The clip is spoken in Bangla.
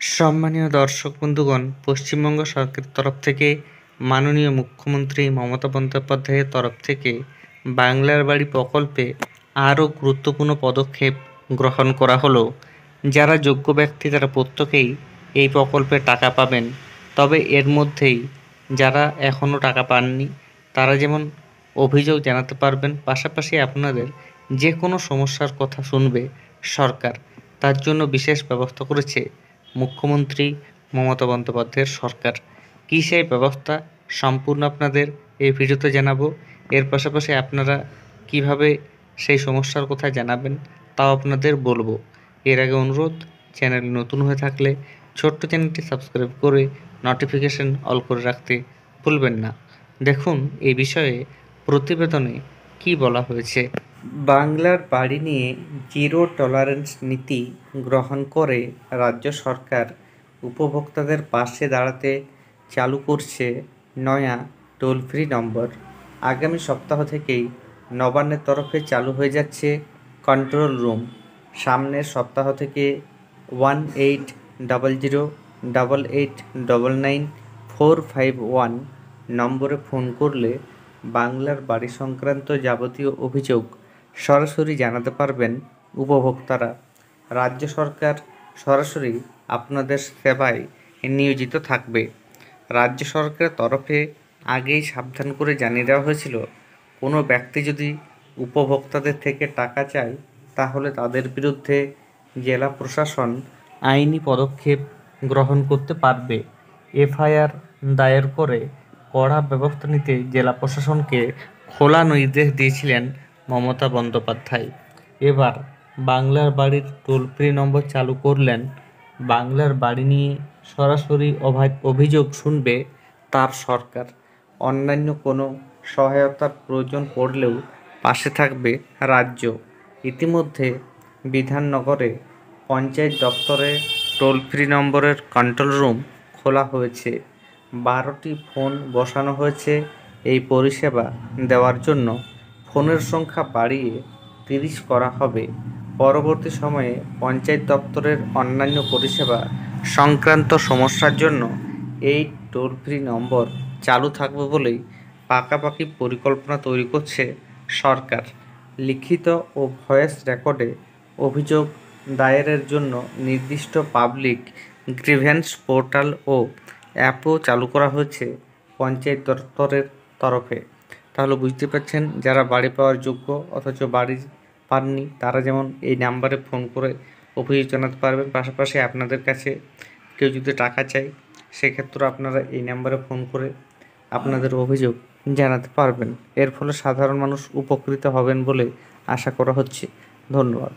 সম্মানীয় দর্শক বন্ধুগণ, পশ্চিমবঙ্গ সরকারের তরফ থেকে মাননীয় মুখ্যমন্ত্রী মমতা বন্দ্যোপাধ্যায়ের তরফ থেকে বাংলার বাড়ি প্রকল্পে আরও গুরুত্বপূর্ণ পদক্ষেপ গ্রহণ করা হলো। যারা যোগ্য ব্যক্তি তারা প্রত্যেকেই এই প্রকল্পে টাকা পাবেন। তবে এর মধ্যেই যারা এখনও টাকা পাননি তারা যেমন অভিযোগ জানাতে পারবেন, পাশাপাশি আপনাদের যে কোনো সমস্যার কথা শুনবে সরকার। তার জন্য বিশেষ ব্যবস্থা করেছে মুখ্যমন্ত্রী মমতা বন্দ্যোপাধ্যায়ের সরকার। কী সেই ব্যবস্থা সম্পূর্ণ আপনাদের এই ভিডিওতে জানাবো। এর পাশাপাশি আপনারা কিভাবে সেই সমস্যার কথা জানাবেন তাও আপনাদের বলবো। এর আগে অনুরোধ, চ্যানেল নতুন হয়ে থাকলে ছোট্ট চ্যানেলটি সাবস্ক্রাইব করে নোটিফিকেশন অল করে রাখতে ভুলবেন না। দেখুন এই বিষয়ে প্রতিবেদনে কি বলা হয়েছে। বাংলার বাড়ি নিয়ে জিরো টলারেন্স নীতি গ্রহণ করে রাজ্য সরকার উপভোক্তাদের পাশে দাঁড়াতে চালু করছে নয়া টোল ফ্রি নম্বর। আগামী সপ্তাহ থেকেই নবান্নের তরফে চালু হয়ে যাচ্ছে কন্ট্রোল রুম। সামনের সপ্তাহ থেকে 180088999451 নম্বরে ফোন করলে বাংলার বাড়ি সংক্রান্ত যাবতীয় অভিযোগ সরাসরি জানাতে পারবেন উপভোক্তারা। রাজ্য সরকার সরাসরি আপনাদের সেবায় নিয়োজিত থাকবে। রাজ্য সরকারের তরফে আগেই সাবধান করে জানিয়ে দেওয়া হয়েছিল, কোনো ব্যক্তি যদি উপভোক্তাদের থেকে টাকা চায় তাহলে তাদের বিরুদ্ধে জেলা প্রশাসন আইনি পদক্ষেপ গ্রহণ করতে পারবে। এফআইআর দায়ের করে কড়া ব্যবস্থা নিতে জেলা প্রশাসনকে খোলা নির্দেশ দিয়েছিলেন মমতা বন্দ্যোপাধ্যায়। এবার বাংলার বাড়ির টোল ফ্রি নম্বর চালু করলেন। বাংলার বাড়ি নিয়ে সরাসরি অভিযোগ শুনবে তার সরকার। অন্যান্য কোনো সহায়তার প্রয়োজন পড়লেও পাশে থাকবে রাজ্য। ইতিমধ্যে বিধাননগরে পঞ্চায়েত দপ্তরে টোল ফ্রি নম্বরের কন্ট্রোল রুম খোলা হয়েছে। 12টি ফোন বসানো হয়েছে এই পরিষেবা দেওয়ার জন্য। ফোনের সংখ্যা বাড়িয়ে 30 করা হবে। পরবর্তী সময়ে পঞ্চায়েত দপ্তরের অন্যান্য পরিষেবা সংক্রান্ত সমস্যার জন্য এই টোল ফ্রি নম্বর চালু থাকবে বলেই পাকাপাকি পরিকল্পনা তৈরি করছে সরকার। লিখিত ও ভয়েস রেকর্ডে অভিযোগ দায়েরের জন্য নির্দিষ্ট পাবলিক গ্রিভেন্স পোর্টাল ও অ্যাপও চালু করা হয়েছে পঞ্চায়েত দপ্তরের তরফে। তাহলে বুঝতে পারছেন, যারা বাড়ি পাওয়ার যোগ্য অথচ বাড়ি পাননি তারা যেমন এই নাম্বারে ফোন করে অভিযোগ জানাতে পারবেন। পাশাপাশি আপনাদের কাছে কেউ যদি টাকা চায় সেক্ষেত্রে আপনারা এই নাম্বারে ফোন করে আপনাদের অভিযোগ জানাতে পারবেন। এর ফলে সাধারণ মানুষ উপকৃত হবেন বলে আশা করা হচ্ছে। ধন্যবাদ।